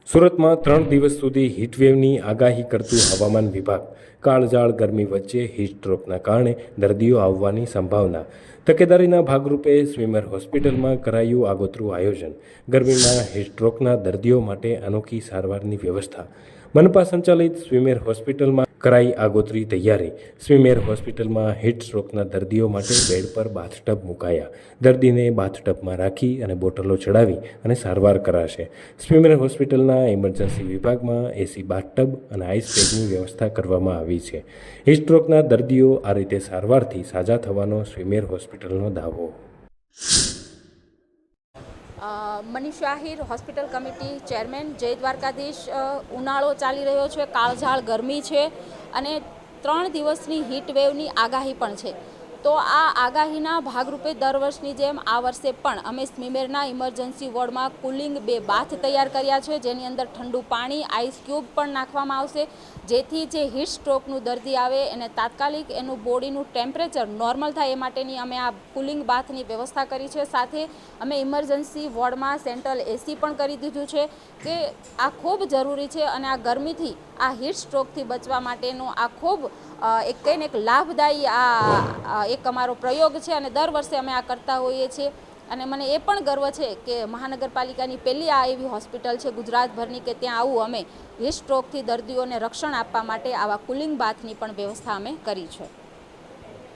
સુરતમાં 3 દિવસ સુધી હીટવેવની આગાહી કરતું હવામાન વિભાગ કાળઝાળ ગરમી વચ્ચે હીટસ્ટ્રોકના કારણે દર્દીઓ આવવાની સંભાવના. તકેદારીના ભાગરૂપે સ્વિમેર હોસ્પિટલમાં કરાયું આગોતરું આયોજન. ગરમીમાં હીટસ્ટ્રોકના દર્દીઓ માટે અનોખી સારવારની વ્યવસ્થા. મનપા સંચાલિત સ્વિમેર હોસ્પિટલમાં કરાઈ આગોતરી તૈયારી. સ્વિમેર હોસ્પિટલમાં હીટસ્ટ્રોકના દર્દીઓ માટે બેડ પર બાથટબ મુકાયા. દર્દીને બાથટબમાં રાખી અને બોટલો ચડાવી અને સારવાર કરાશે. સ્વિમેર હોસ્પિટલના ઇમરજન્સી વિભાગમાં એસી બાથટબ અને આઈસ પેકની વ્યવસ્થા કરવામાં આવી છે. હીટસ્ટ્રોકના દર્દીઓ આ રીતે સારવારથી સાજા થવાનો સ્વિમેર હોસ્પિટલનો દાવો. Manish Ahir, hospital committee chairman, જય દ્વારકાધીશ. ઉનાળો ચાલી રહ્યો છે, કાળઝાળ ગરમી છે અને 3 દિવસની હીટ વેવની આગાહી પણ છે. તો આ આગાહીના ભાગરૂપે દર વર્ષની જેમ આ વર્ષે પણ અમે સ્વિમેરના ઇમરજન્સી વોર્ડમાં કુલિંગ 2 બાથ તૈયાર કર્યા છે, જેની અંદર ઠંડુ પાણી, આઈસ ક્યુબ પણ નાખવામાં આવશે, જેથી જે હીટ સ્ટ્રોકનું દર્દી આવે એને તાત્કાલિક એનું બોડીનું ટેમ્પરેચર નોર્મલ થાય એ માટેની અમે આ કુલિંગ બાથની વ્યવસ્થા કરી છે. સાથે અમે ઇમરજન્સી વોર્ડમાં સેન્ટ્રલ એસી પણ કરી દીધું છે કે આ ખૂબ જરૂરી છે અને આ ગરમીથી, આ હીટ સ્ટ્રોકથી બચવા માટેનો આ ખૂબ એક કહીને એક લાભદાયી આ એક અમારો પ્રયોગ છે અને દર વર્ષે અમે આ કરતા હોઈએ છીએ. અને મને એ પણ ગર્વ છે કે મહાનગરપાલિકાની પહેલી આ એવી હોસ્પિટલ છે ગુજરાતભરની કે ત્યાં આવું અમે હીટ સ્ટ્રોકથી દર્દીઓને રક્ષણ આપવા માટે આવા કુલિંગ બાથની પણ વ્યવસ્થા અમે કરી છે.